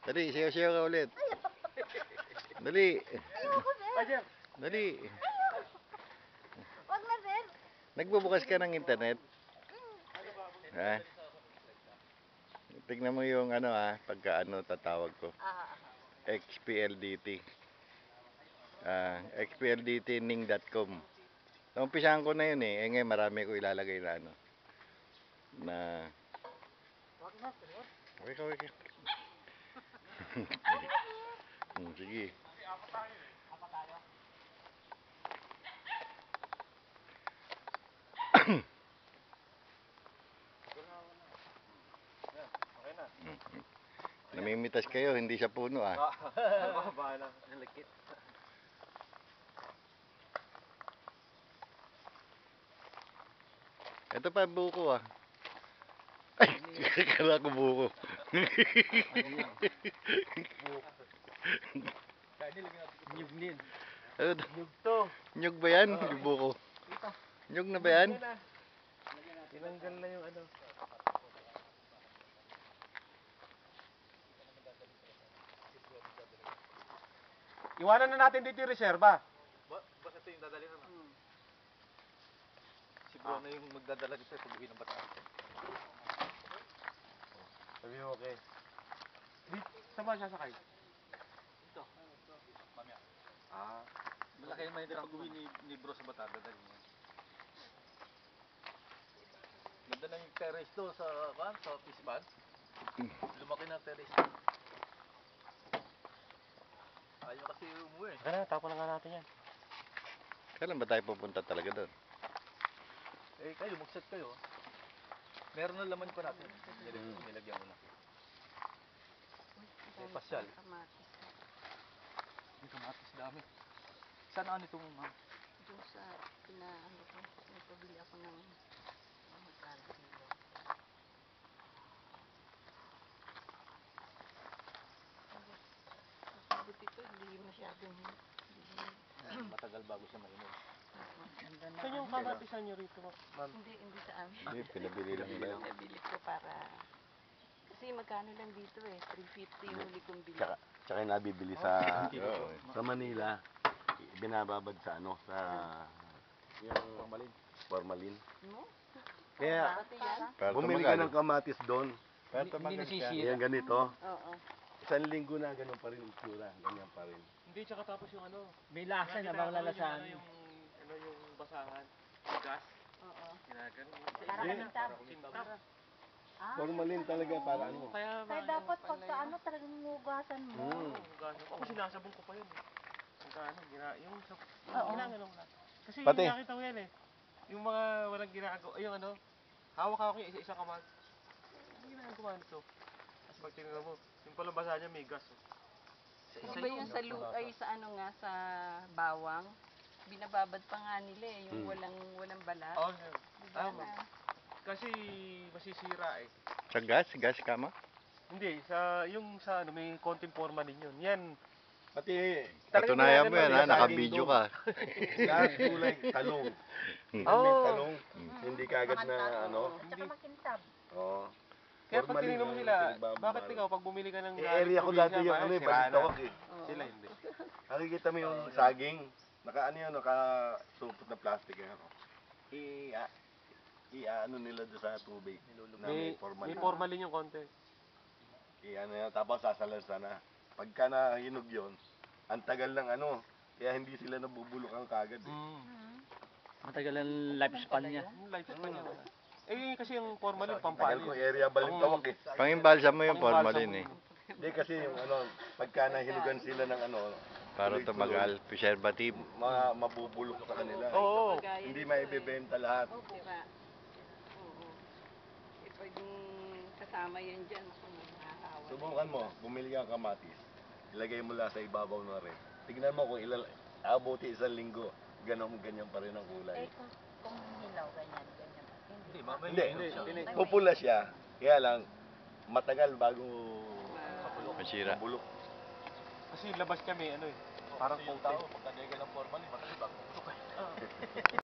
Dali, siyaw-siyaw ka ulit. Dali. Ayoko, sir. Dali. Wag na, sir. Nagbubukas ka ng internet? Ha? Tignan mo yung ano pagka tatawag ko. XPLDT. XPLDTning.com. Naumpisahan ko na yun eh. Ngayon marami ko ilalagay na na Wag na, sir. Okay. Sige. Namimitas kayo, hindi sa puno Bahala. Nalagkit. Ito pa buko Ay, kala ko buko. Nyug din. Ano to? Nyug to. Nyug ba yan? Yung buko. Nyug na ba yan? Tinanggal na yung ano. Iwanan na natin dito yung reserva. Basta ito yung dadalhin na. Si Bro na yung magdadala dito sa buhay ng Bataan. Sabi mo, okay. Saan ba sasakay? Ito. Mamaya. Malaki naman yung pag-uwi ni Bro sa Bataan. Dadalhin niya. Ganda ng terrace to sa Pisban. Lumaki na terrace to. Ayaw kasi umuwi. Kaya tapon na nga natin yan. Kailan ba tayo pupunta talaga doon? Eh kayo, mag-set kayo. Meron na laman pa natin. Nilagyan mo na. Eh, pasyal. May kamatis dami. Saan ano itong ma'am? Doon sa pinaano ko, nagpabili ako ng magkano kilo. Buti ito, hindi masyadong Matagal bago siya mainom. ganda na. Saan yung kamatisan nyo rito, ma'am? Hindi sa amin. Hindi, pinabili lang ba? Nabili ko para... Kasi magkano lang dito 350 yung huli kong bili. Tsaka yung nabibili sa Manila, binababad sa sa yung formalin. No? Kaya Pati yan? Para bumili ka ng kamatis doon, Para tumagal ka. yan ganito, Oo. isang linggo na ganun pa rin itsura, ganyan pa rin. Hindi, tsaka tapos yung ano. May lasa na mawalalasahan. Yung basahan. Yung gas. Oo. Ginagano. Para kanintab. Kintab. Formalin talaga para ano. Kaya Dapat pagka talagang mugasan mo. Ako sinasabong ko pa yun. Pagka yung Oo. ginagano na. Kasi Pati. nakita ko yan yung mga walang ginagawa, yung hawak-hawak yung isa-isa kamag. Hindi ginagawa nito. Tapos pag tinignan mo, yung pala basa niya may gas. Iba yung sa ay sa sa bawang. Binababad pa nga nila yung walang balat. Oh, Tama. kasi masisira Sa gas? Gas ka mo? Hindi, yung sa may konting formalin yun. Yan. Pati Patunayan mo yan naka-video ka. lahat kulay talong. May talong, hindi kagad na Tsaka makintab. Oo. Kaya pag Formalin tinignan mo ang nila, pinagbabawal. bakit ikaw pag bumili ka ng area ko dati yung balitawak Sila hindi. Nakikita mo yung saging, nakasupot na plastic ano nila doon sa tubig na may formalin. May formalin yung konti. Tapos sasalansan na. Pagka nahinog yun, ang tagal ng kaya hindi sila nabubulok ang kagad Matagal ang lifespan niya. Yung lifespan niya. Kasi yung formalin, Tagal pampalin. ko area balintawak Pangimbalsa mo yung formalin Hindi kasi yung pagka nahinugan sila ng Para tumagal, preservative. mabubulok sa kanila. Oo. Hindi maibebenta lahat. Diba? Oo. Pag kasama yan dyan, makakahawa. Subukan mo, bumili ka ng kamatis. Ilagay mo lang sa ibabaw ng ref. Tignan mo kung abuti isang linggo, ganyan pa rin ang kulay. Kung hilaw, ganyan. Hindi, pupula siya. Kaya lang, matagal bago Masira. mabulok. Kasi labas kami, parang tao, pagka ng formalin, matagal bago.